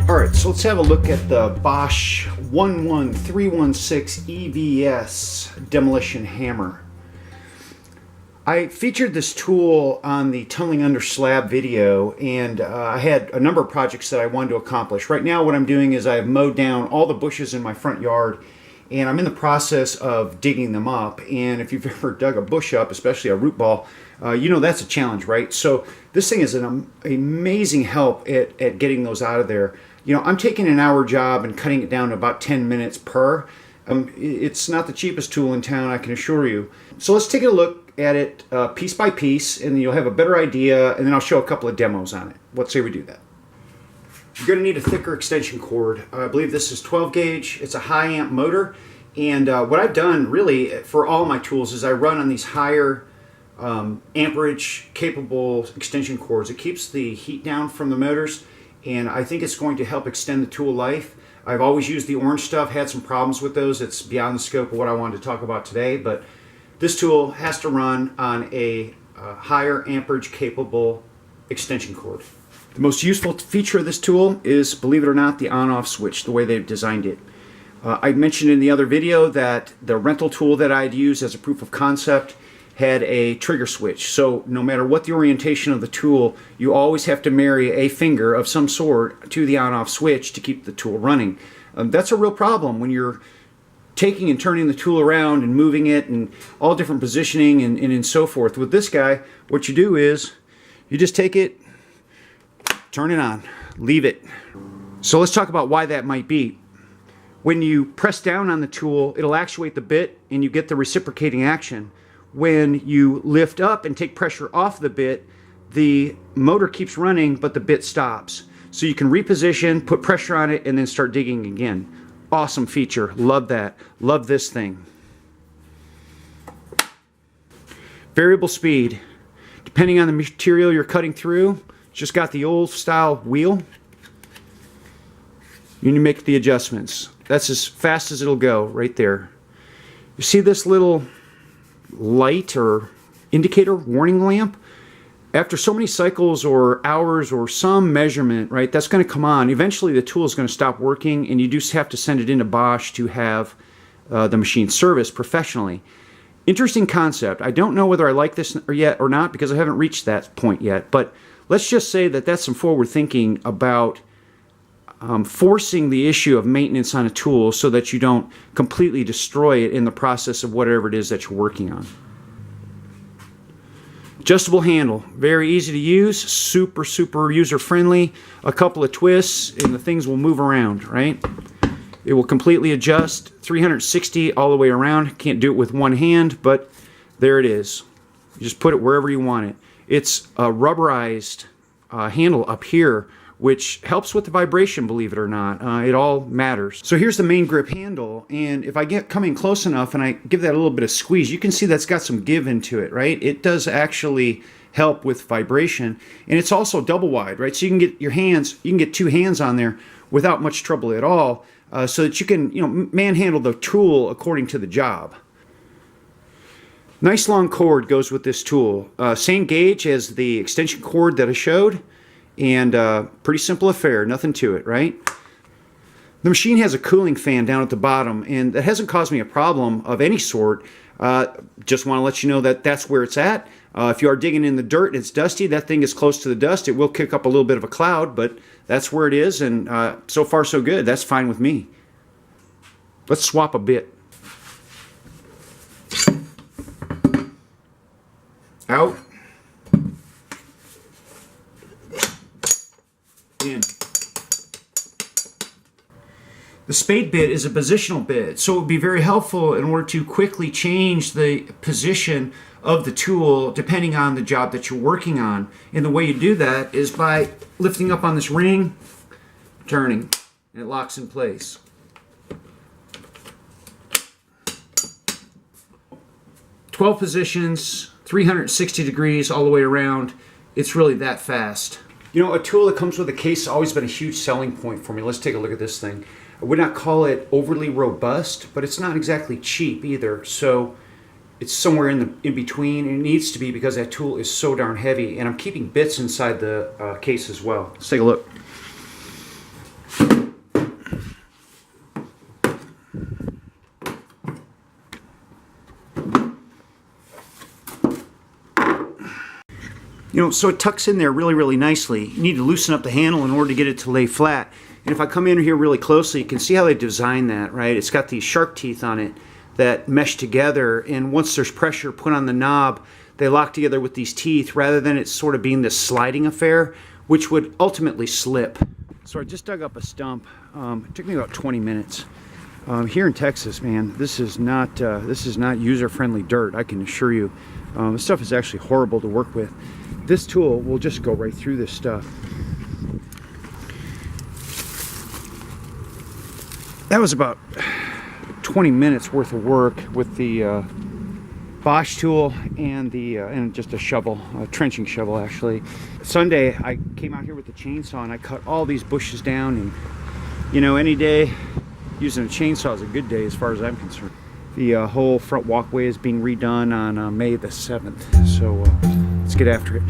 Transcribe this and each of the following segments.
Alright, so let's have a look at the Bosch 11316EVS Demolition Hammer. I featured this tool on the tunneling under slab video, and I had a number of projects that I wanted to accomplish. Right now what I'm doing is I've mowed down all the bushes in my front yard, and I'm in the process of digging them up. And if you've ever dug a bush up, especially a root ball, you know that's a challenge, right? So this thing is an amazing help at getting those out of there. You know, I'm taking an hour job and cutting it down to about 10 minutes per. It's not the cheapest tool in town, I can assure you. So let's take a look at it piece by piece, and you'll have a better idea, and then I'll show a couple of demos on it. Let's say we do that. You're going to need a thicker extension cord. I believe this is 12 gauge. It's a high amp motor, and what I've done really for all my tools is I run on these higher amperage capable extension cords. It keeps the heat down from the motors, and I think it's going to help extend the tool life. I've always used the orange stuff, had some problems with those. It's beyond the scope of what I wanted to talk about today, but this tool has to run on a higher amperage capable extension cord. The most useful feature of this tool is, believe it or not, the on-off switch, the way they've designed it. I mentioned in the other video that the rental tool that I'd used as a proof of concept had a trigger switch. So no matter what the orientation of the tool, you always have to marry a finger of some sort to the on-off switch to keep the tool running. That's a real problem when you're taking and turning the tool around and moving it and all different positioning and so forth. With this guy, what you do is you just take it, turn it on, leave it. So let's talk about why that might be. When you press down on the tool, it'll actuate the bit and you get the reciprocating action. When you lift up and take pressure off the bit, the motor keeps running but the bit stops. So you can reposition, put pressure on it, and then start digging again. Awesome feature. Love that. Love this thing. Variable speed. Depending on the material you're cutting through, just got the old style wheel. You need to make the adjustments. That's as fast as it'll go right there. You see this little light or indicator warning lamp? After so many cycles or hours or some measurement, right, that's going to come on. Eventually the tool is going to stop working, and you just have to send it into Bosch to have the machine serviced professionally. Interesting concept. I don't know whether I like this yet or not because I haven't reached that point yet, but let's just say that that's some forward thinking about forcing the issue of maintenance on a tool so that you don't completely destroy it in the process of whatever it is that you're working on. Adjustable handle, very easy to use, super user friendly. A couple of twists and the things will move around, right? It will completely adjust 360 all the way around. Can't do it with one hand, but there it is. You just put it wherever you want it. It's a rubberized handle up here, which helps with the vibration, believe it or not. It all matters. So here's the main grip handle, and if I get coming close enough and I give that a little bit of squeeze, you can see that's got some give into it, right? It does actually help with vibration, and it's also double wide, right? So you can get your hands, you can get two hands on there without much trouble at all, so that you can, you know, manhandle the tool according to the job. Nice long cord goes with this tool. Same gauge as the extension cord that I showed. And pretty simple affair, nothing to it, right? The machine has a cooling fan down at the bottom, and that hasn't caused me a problem of any sort. Just want to let you know that that's where it's at. If you are digging in the dirt and it's dusty, that thing is close to the dust. It will kick up a little bit of a cloud, but that's where it is, and so far so good. That's fine with me. Let's swap a bit. Out. In. The spade bit is a positional bit, so it would be very helpful in order to quickly change the position of the tool depending on the job that you're working on. And the way you do that is by lifting up on this ring, turning, and it locks in place. "12 positions, 360 degrees all the way around." It's really that fast. You know, a tool that comes with a case has always been a huge selling point for me. Let's take a look at this thing. I would not call it overly robust, but it's not exactly cheap either. So it's somewhere in between, and it needs to be because that tool is so darn heavy. And I'm keeping bits inside the case as well. Let's take a look. You know, so it tucks in there really, really nicely. You need to loosen up the handle in order to get it to lay flat. And if I come in here really closely, you can see how they designed that, right? It's got these shark teeth on it that mesh together, and once there's pressure put on the knob, they lock together with these teeth rather than it sort of being this sliding affair, which would ultimately slip. So I just dug up a stump. It took me about 20 minutes. Here in Texas, man, this is not user-friendly dirt, I can assure you. This stuff is actually horrible to work with. This tool will just go right through this stuff. That was about 20 minutes worth of work with the Bosch tool and just a shovel, a trenching shovel actually. Sunday I came out here with the chainsaw and I cut all these bushes down, and you know, any day using a chainsaw is a good day as far as I'm concerned. The whole front walkway is being redone on May the 7th, so let's get after it.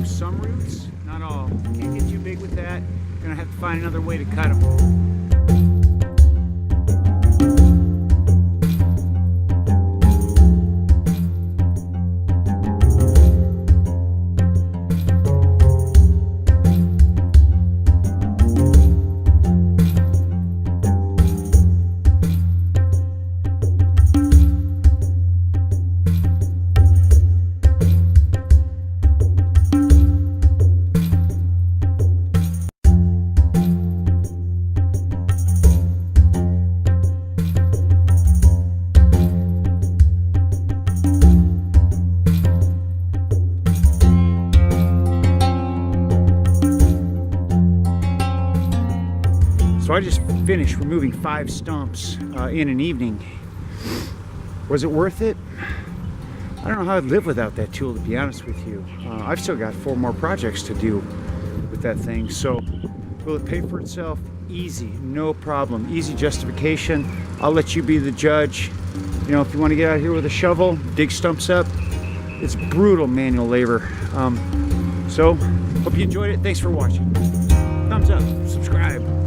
Some roots, not all. Can't get too big with that. Gonna have to find another way to cut them. So I just finished removing 5 stumps in an evening. Was it worth it? I don't know how I'd live without that tool, to be honest with you. I've still got 4 more projects to do with that thing. So will it pay for itself? Easy, no problem. Easy justification. I'll let you be the judge. You know, if you want to get out here with a shovel, dig stumps up, it's brutal manual labor. So hope you enjoyed it. Thanks for watching. Thumbs up, subscribe.